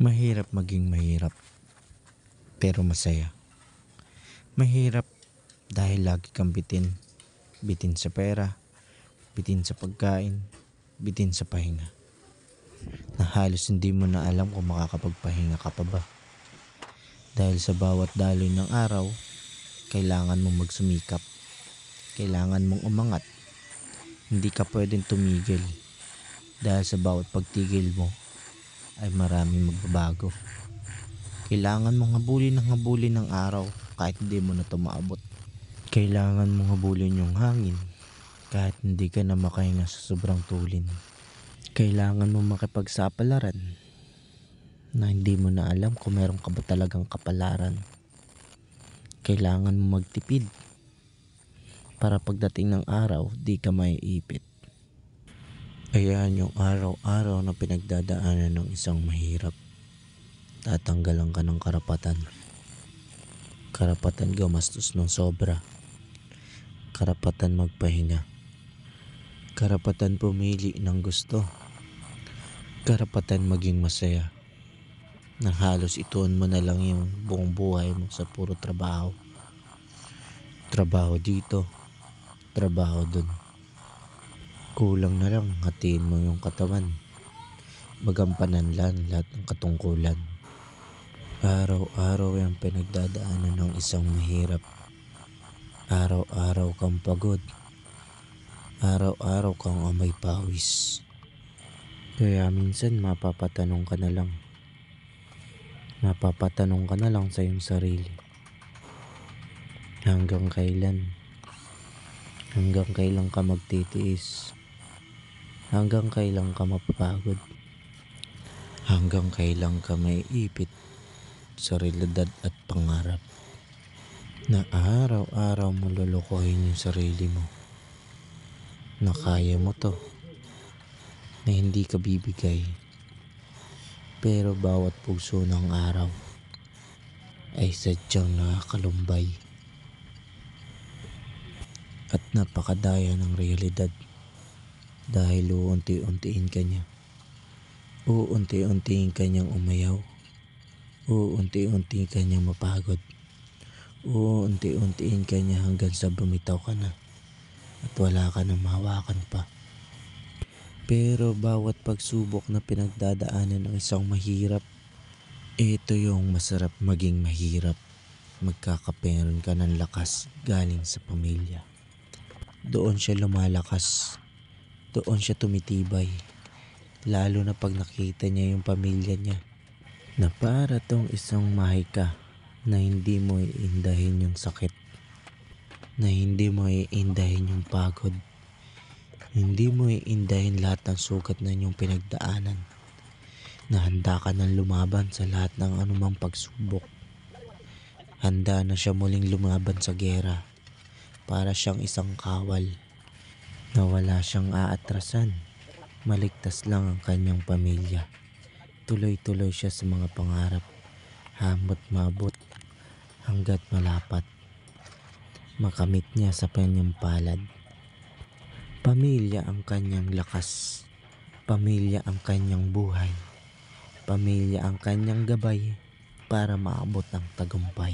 Mahirap maging mahirap, pero masaya. Mahirap dahil lagi kang bitin. Bitin sa pera, bitin sa pagkain, bitin sa pahinga. Na halos hindi mo na alam kung makakapagpahinga ka pa ba. Dahil sa bawat daloy ng araw, kailangan mong magsumikap. Kailangan mong umangat. Hindi ka pwedeng tumigil. Dahil sa bawat pagtigil mo, ay maraming magbabago. Kailangan mong habulin ng araw kahit hindi mo na tumaabot. Kailangan mong habulin yung hangin kahit hindi ka na makahinga sa sobrang tulin. Kailangan mong makipagsapalaran na hindi mo na alam kung meron ka ba talagang kapalaran. Kailangan mong magtipid para pagdating ng araw di ka maiipit. Ayan yung araw-araw na pinagdadaanan ng isang mahirap. Tatanggalan ka ng karapatan. Karapatan gumastos ng sobra. Karapatan magpahinga. Karapatan pumili ng gusto. Karapatan maging masaya. Nang halos ituon mo na lang yung buong buhay mo sa puro trabaho. Trabaho dito. Trabaho dun. Kulang na lang hatiin mo yung katawan. Magampanan lang lahat ng katungkulan. Araw-araw yung pinagdadaanan ng isang mahirap. Araw-araw kang pagod. Araw-araw kang amoy pawis. Kaya minsan mapapatanong ka na lang. Mapapatanong ka na lang sa iyong sarili. Hanggang kailan? Hanggang kailan ka magtitiis? Hanggang kailan ka mapapagod? Hanggang kailan ka maiipit sa realidad at pangarap na araw-araw mo lulukohin yung sarili mo na kaya mo to, na hindi ka bibigay, pero bawat pugso ng araw ay sadyang nakakalumbay at napakadaya ng realidad dahil uunti-untiin ka niya. Uunti-untiin ka niyang umayaw. Uunti-unti ka niyang mapagod. Uunti-untiin ka niya hanggang sa bumitaw ka na at wala ka nang mahawakan pa. Pero bawat pagsubok na pinagdadaanan ng isang mahirap, ito yung masarap maging mahirap. Magkakaperon ka ng lakas galing sa pamilya. Doon siya lumalakas. Doon siya tumitibay. Lalo na pag nakita niya yung pamilya niya. Na para tong isang mahika na hindi mo iindahin yung sakit. Na hindi mo iindahin yung pagod. Hindi mo iindahin lahat ng sugat na inyong pinagdaanan. Na handa ka nang lumaban sa lahat ng anumang pagsubok. Handa na siya muling lumaban sa giyera. Para siyang isang kawal na wala siyang aatrasan. Maligtas lang ang kanyang pamilya. Tuloy-tuloy siya sa mga pangarap. Hamot mabot hanggat malapat. Makamit niya sa kanyang palad. Pamilya ang kanyang lakas. Pamilya ang kanyang buhay. Pamilya ang kanyang gabay para maabot ang tagumpay.